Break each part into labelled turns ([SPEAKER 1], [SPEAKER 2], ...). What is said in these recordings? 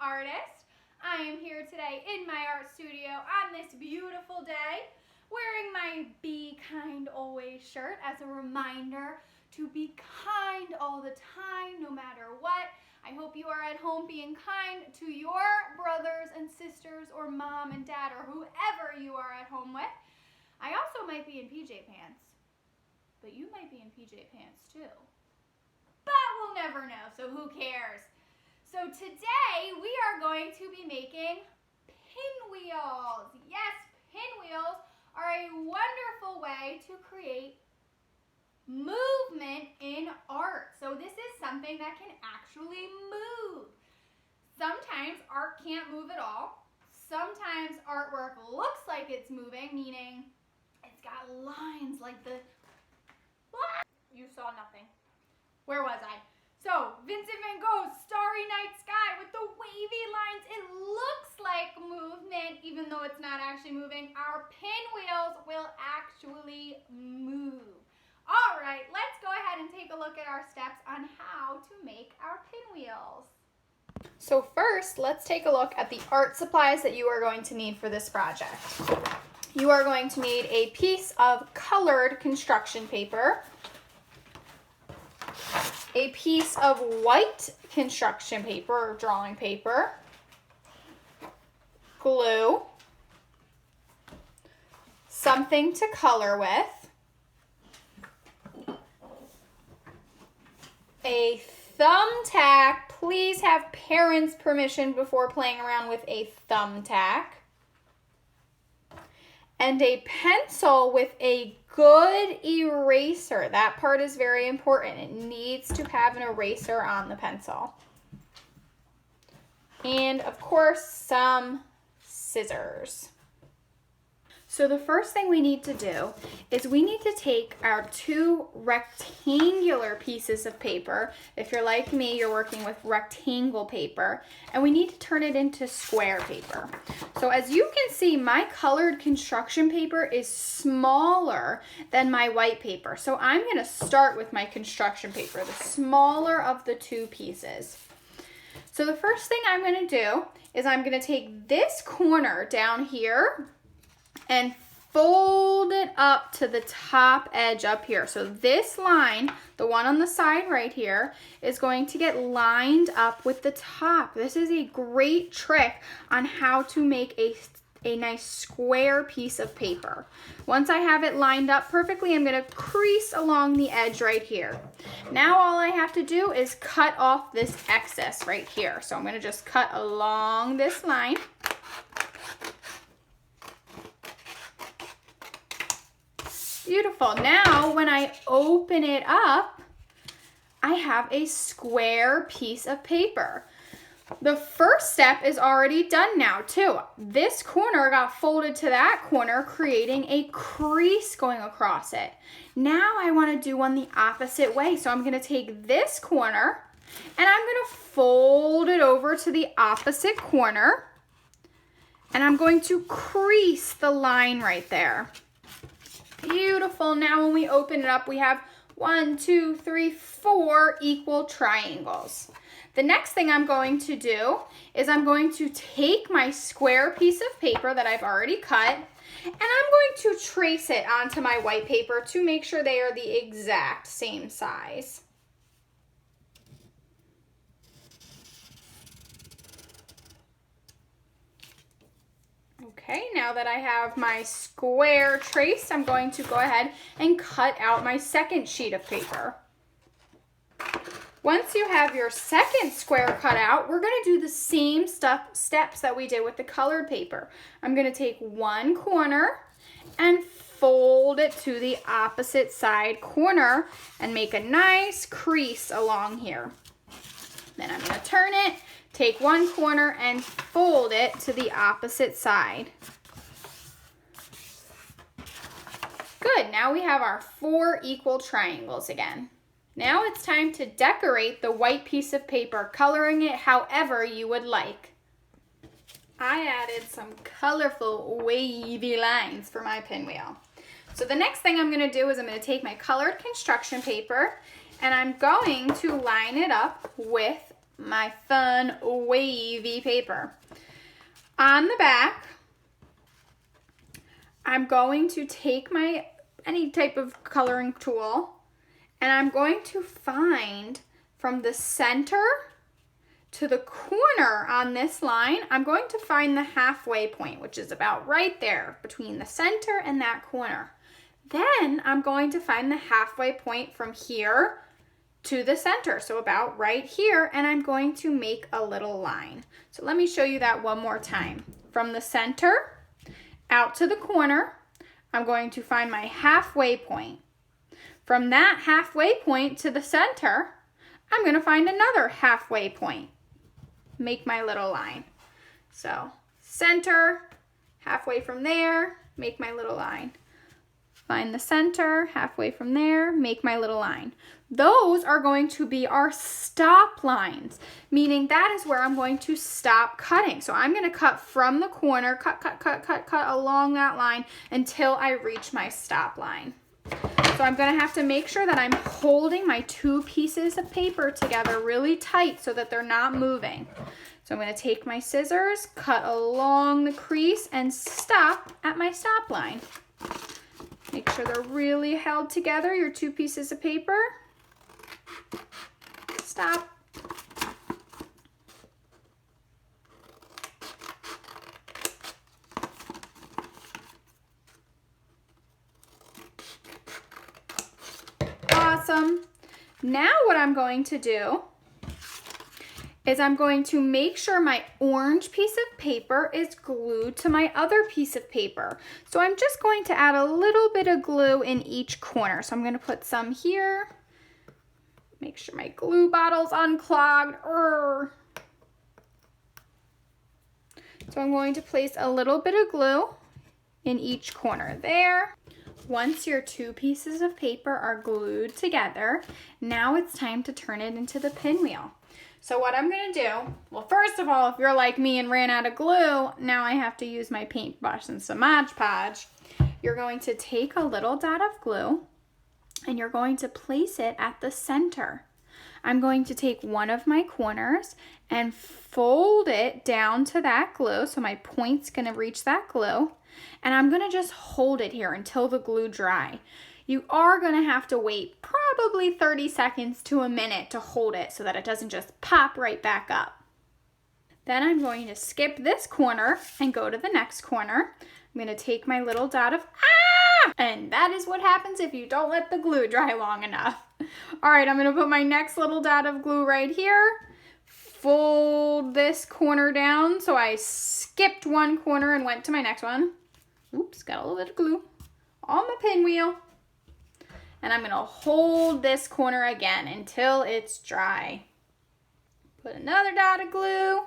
[SPEAKER 1] artist. I am here today in my art studio on this beautiful day wearing my Be Kind Always shirt as a reminder to be kind all the time, no matter what. I hope you are at home being kind to your brothers and sisters or mom and dad or whoever you are at home with. I also might be in PJ pants, but you might be in PJ pants too. But we'll never know, so who cares? So today we are going to be making pinwheels. Yes, pinwheels are a wonderful way to create movement in art. So this is something that can actually move. Sometimes art can't move at all. Sometimes artwork looks like it's moving, meaning it's got lines like the... You saw nothing. Where was I? So, Vincent van Gogh's Starry Night Sky with the wavy lines. It looks like movement, even though it's not actually moving. Our pinwheels will actually move. All right, let's go ahead and take a look at our steps on how to make our pinwheels. So first, let's take a look at the art supplies that you are going to need for this project. You are going to need a piece of colored construction paper, a piece of white construction paper or drawing paper, glue, something to color with, a thumbtack. Please have parents' permission before playing around with a thumbtack, and a pencil with a good eraser. That part is very important. It needs to have an eraser on the pencil. And of course, some scissors. So the first thing we need to do is we need to take our two rectangular pieces of paper. If you're like me, you're working with rectangle paper, and we need to turn it into square paper. So as you can see, my colored construction paper is smaller than my white paper. So I'm going to start with my construction paper, the smaller of the two pieces. So the first thing I'm going to do is I'm going to take this corner down here and fold it up to the top edge up here. So this line, the one on the side right here, is going to get lined up with the top. This is a great trick on how to make a nice square piece of paper. Once I have it lined up perfectly, I'm going to crease along the edge right here. Now all I have to do is cut off this excess right here. So I'm going to just cut along this line. Beautiful. Now, when I open it up, I have a square piece of paper. The first step is already done now, too. This corner got folded to that corner, creating a crease going across it. Now I want to do one the opposite way. So I'm going to take this corner and I'm going to fold it over to the opposite corner. And I'm going to crease the line right there. Beautiful. Now when we open it up, we have 1, 2, 3, 4 equal triangles. The next thing I'm going to do is I'm going to take my square piece of paper that I've already cut, and I'm going to trace it onto my white paper to make sure they are the exact same size. Okay, now that I have my square traced, I'm going to go ahead and cut out my second sheet of paper. Once you have your second square cut out, we're going to do the same steps that we did with the colored paper. I'm going to take one corner and fold it to the opposite side corner and make a nice crease along here. Then I'm going to turn it, take one corner and fold it to the opposite side. Good, now we have our 4 equal triangles again. Now it's time to decorate the white piece of paper, coloring it however you would like. I added some colorful wavy lines for my pinwheel. So the next thing I'm going to do is I'm going to take my colored construction paper and I'm going to line it up with my fun wavy paper. On the back, I'm going to take my any type of coloring tool, and I'm going to find from the center to the corner on this line, I'm going to find the halfway point, which is about right there between the center and that corner. Then I'm going to find the halfway point from here to the center, so about right here, and I'm going to make a little line. So let me show you that one more time. From the center out to the corner, I'm going to find my halfway point. From that halfway point to the center, I'm going to find another halfway point. Make my little line. So center, halfway from there, make my little line. Find the center, halfway from there, make my little line. Those are going to be our stop lines, meaning that is where I'm going to stop cutting. So I'm going to cut from the corner, cut along that line until I reach my stop line. So I'm going to have to make sure that I'm holding my two pieces of paper together really tight so that they're not moving. So I'm going to take my scissors, cut along the crease, and stop at my stop line. Make sure they're really held together, your two pieces of paper. Stop. Awesome. Now what I'm going to do is I'm going to make sure my orange piece of paper is glued to my other piece of paper. So I'm just going to add a little bit of glue in each corner. So I'm going to put some here. Make sure my glue bottle's unclogged. So I'm going to place a little bit of glue in each corner there. Once your two pieces of paper are glued together, now it's time to turn it into the pinwheel. So what I'm going to do, well, first of all, if you're like me and ran out of glue, now I have to use my paintbrush and some Mod Podge. You're going to take a little dot of glue and you're going to place it at the center. I'm going to take one of my corners and fold it down to that glue. So my point's going to reach that glue. And I'm going to just hold it here until the glue dry. You are going to have to wait probably 30 seconds to a minute to hold it so that it doesn't just pop right back up. Then I'm going to skip this corner and go to the next corner. I'm going to take my little dot of and that is what happens if you don't let the glue dry long enough. All right, I'm going to put my next little dot of glue right here. Fold this corner down. So I skipped one corner and went to my next one. Oops, got a little bit of glue on my pinwheel. And I'm going to hold this corner again until it's dry. Put another dot of glue.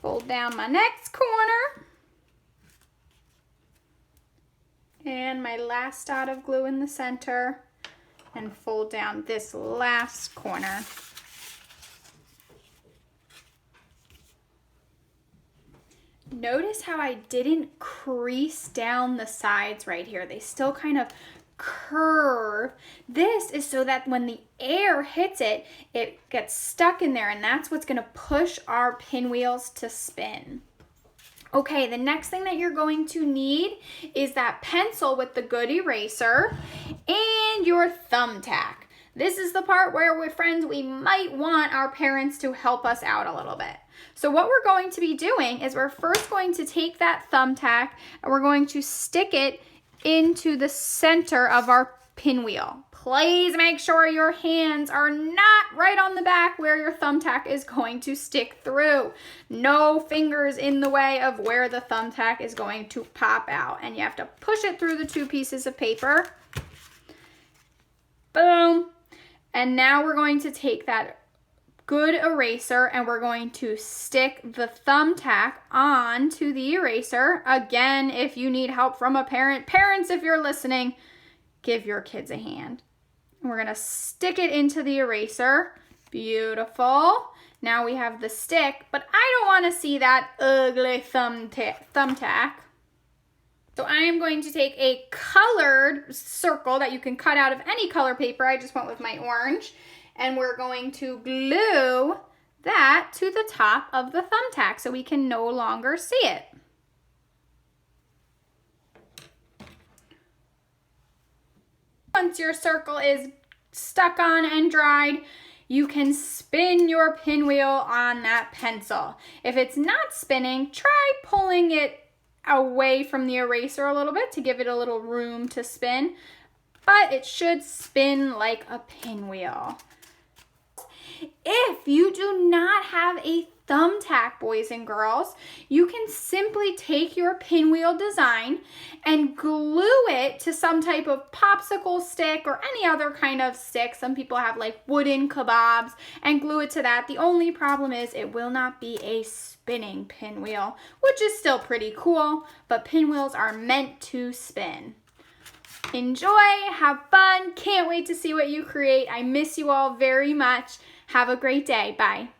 [SPEAKER 1] Fold down my next corner. And my last dot of glue in the center. And fold down this last corner. Notice how I didn't crease down the sides right here. They still kind of curve. This is so that when the air hits it, it gets stuck in there, and that's what's going to push our pinwheels to spin. Okay, the next thing that you're going to need is that pencil with the good eraser and your thumbtack. This is the part where, with friends, we might want our parents to help us out a little bit. So what we're going to be doing is we're first going to take that thumbtack and we're going to stick it into the center of our pinwheel. Please make sure your hands are not right on the back where your thumbtack is going to stick through. No fingers in the way of where the thumbtack is going to pop out. And you have to push it through the two pieces of paper. Boom. And now we're going to take that good eraser and we're going to stick the thumbtack onto the eraser. Again, if you need help from a parent, parents, if you're listening, give your kids a hand. And we're going to stick it into the eraser. Beautiful. Now we have the stick, but I don't want to see that ugly thumbtack. So I am going to take a colored circle that you can cut out of any color paper. I just went with my orange. And we're going to glue that that to the top of the thumbtack so we can no longer see it. Once your circle is stuck on and dried, you can spin your pinwheel on that pencil. If it's not spinning, try pulling it away from the eraser a little bit to give it a little room to spin, but it should spin like a pinwheel. If you do not have a thumbtack, boys and girls, you can simply take your pinwheel design and glue it to some type of popsicle stick or any other kind of stick. Some people have like wooden kebabs and glue it to that. The only problem is it will not be a spinning pinwheel, which is still pretty cool, but pinwheels are meant to spin. Enjoy, have fun, can't wait to see what you create. I miss you all very much. Have a great day. Bye.